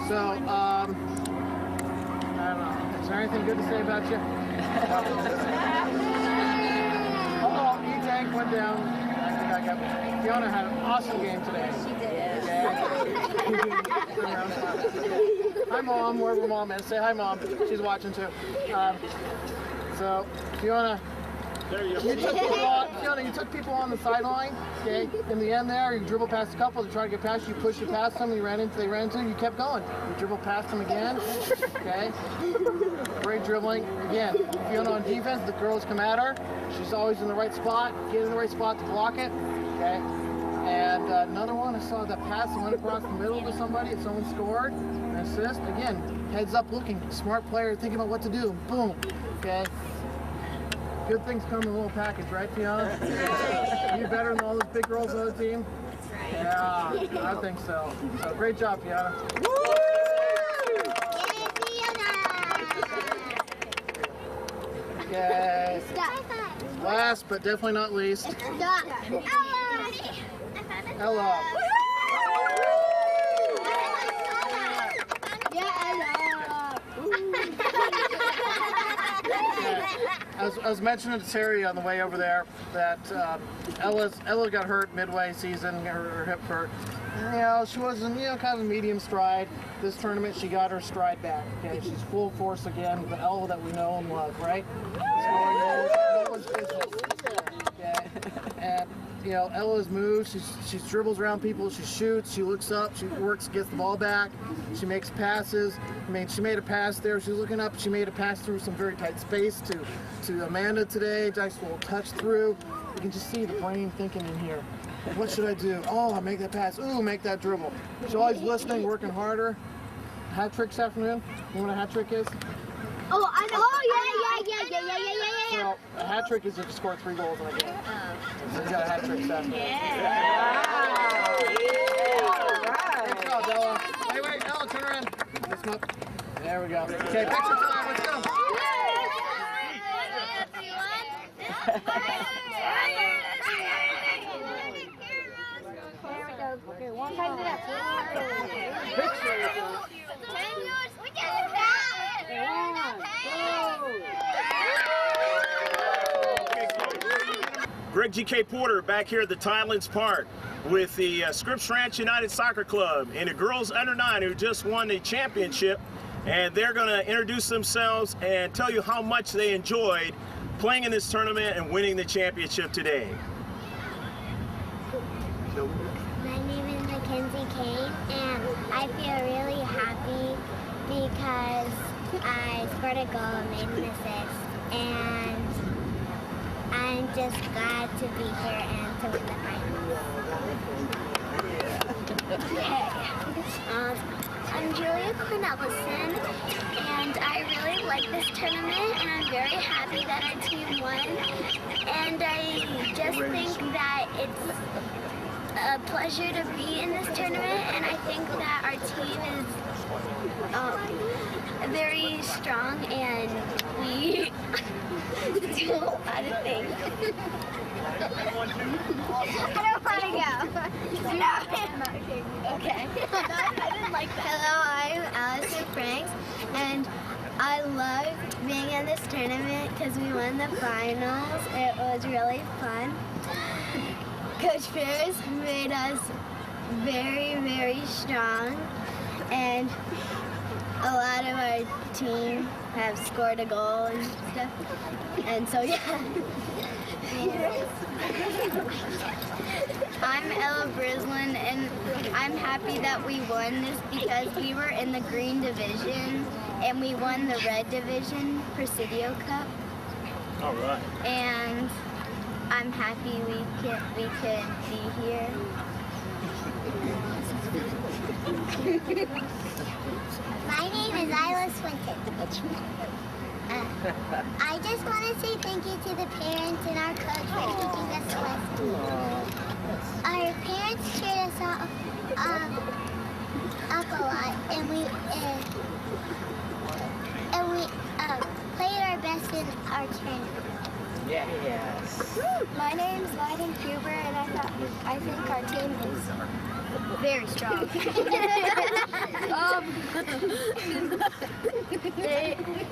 So, I don't know. Is there anything good to say about you? Oh, E-Tank went down. Back up. Fiona had an awesome game today. She did. Hi, Mom, wherever Mom is. Say hi, Mom. She's watching too. So, Fiona, you took people on the sideline. Okay, in the end there, you dribbled past a couple to try to get past you. You pushed it past them. They ran into. You kept going. You dribbled past them again. Okay, great dribbling. Again, Fiona on defense. The girls come at her. She's always in the right spot. Get in the right spot to block it. Okay. And another one, I saw that pass that went across the middle to somebody, and someone scored, an assist. Again, heads up looking, smart player, thinking about what to do. Boom. Okay. Good things come in a little package, right, Fiona? You better than all those big girls on the team? Yeah, I think so. So great job, Fiona. Okay. Last but definitely not least. Ella. I was mentioning to Terry on the way over there that Ella got hurt midway season, her hip hurt, you know, she wasn't, you know, kind of medium stride. This tournament, she got her stride back. Okay, she's full force again, the Ella that we know and love, right? Ella's business. Okay, and you know, Ella's moves. She dribbles around people. She shoots. She looks up. She works, gets the ball back. She makes passes. I mean, she made a pass there. She's looking up. She made a pass through some very tight space to Amanda today. Nice little touch through. You can just see the brain thinking in here. What should I do? Oh, I make that pass. Ooh, make that dribble. She's always listening, working harder. Hat trick this afternoon. You know what a hat trick is? Oh, I know. Oh, yeah. So a hat trick is if you score 3 goals in a game. So you got a hat trick this afternoon. Great job, Ella. Hey, wait, Ella, turn around. Lift 'em up. There we go. Okay, picture time. Let's go. Okay, one time that. Greg G.K. Porter back here at the Tidelands Park with the Scripps Ranch United Soccer Club and the girls under 9 who just won the championship, and they're going to introduce themselves and tell you how much they enjoyed playing in this tournament and winning the championship today. My name is Mackenzie Kane, and I feel really happy because I scored a goal and made an assist, and I'm just glad to be here and to win the finals. I'm Julia Cornelison, and I really like this tournament, and I'm very happy that our team won. And I just think that it's a pleasure to be in this tournament, and I think that our team is very strong, and we do a lot of things. I don't want to go. No. Okay. I didn't like that. Hello, I'm Allison Franks, and I loved being in this tournament because we won the finals. It was really fun. Coach Ferris made us very, very strong, and a lot of our team have scored a goal and stuff, and so yeah. I'm Ella Brislin, and I'm happy that we won this because we were in the green division and we won the red division Presidio Cup. All right. And I'm happy we could be here. My name is Isla Swinton. I just want to say thank you to the parents and our coach for teaching us lessons. Our parents cheered us up a lot, and we played our best in our tournament. Yes. My name's Lyden Huber, and I think our team is very strong.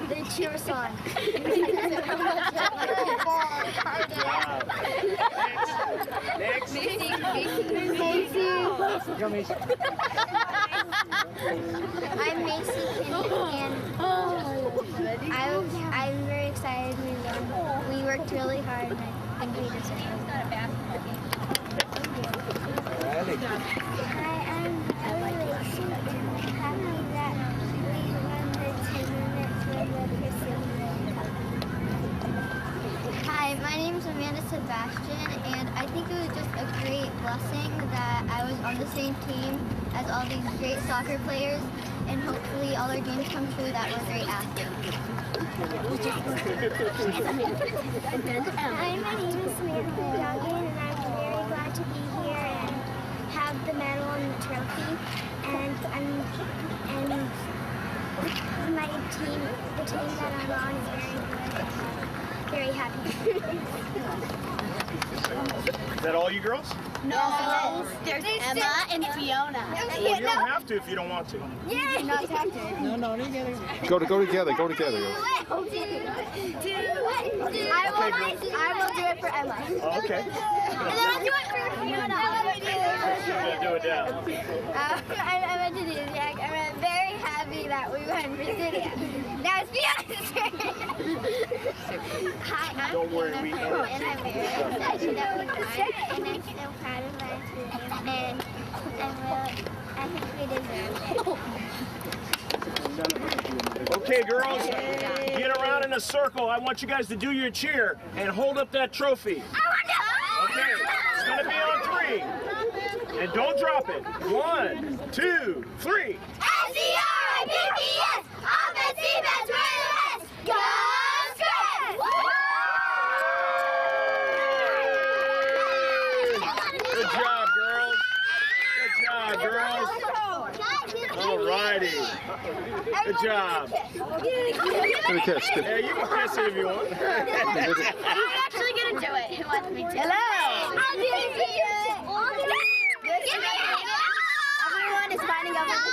They cheer us on. Next. Macy. I'm Macy Kinney, and I'm very excited we won. We worked really hard, and I think we deserve it. Hi, I'm really happy that we won the tournament for the Presidio Cup. Hi, my name is Amanda Sebastian, and I think it was just a great blessing that I was on the same team as all these great soccer players, and hopefully all our dreams come true that we're great athletes. Hi, my name is Samantha Duggan, and I'm very glad to be here and have the medal and the trophy. And my team, the team that I'm on, is very good. Very happy. Is that all you girls? No, there's Emma and Fiona. Well, you don't have to if you don't want to. Yeah, not talking. No, together. Go together. Go together. I will do it for Emma. Oh, okay. And then I'll do it for Fiona. You're going to do it now. I'm about to do it. I'm very happy that we won for City. Now it's Fiona's turn. Hi, I'm Don't worry, Fiona, we and I'm very excited that we won. And I'm so proud of my team. And I think we deserve it. Okay, girls, get around in a circle. I want you guys to do your cheer and hold up that trophy. Okay, it's going to be on 3. And don't drop it. 1, 2, 3. S-C-R-I-P-P-S! Offense, defense, we're the best! Go Scripps! Good job, girls. Good job, girls. All righty. Good job. Good kiss. Good. Yeah, you can kiss it if you want. I'm actually gonna do it. Who wants me to? Hello! I'll do it for you! Everyone is finding out what the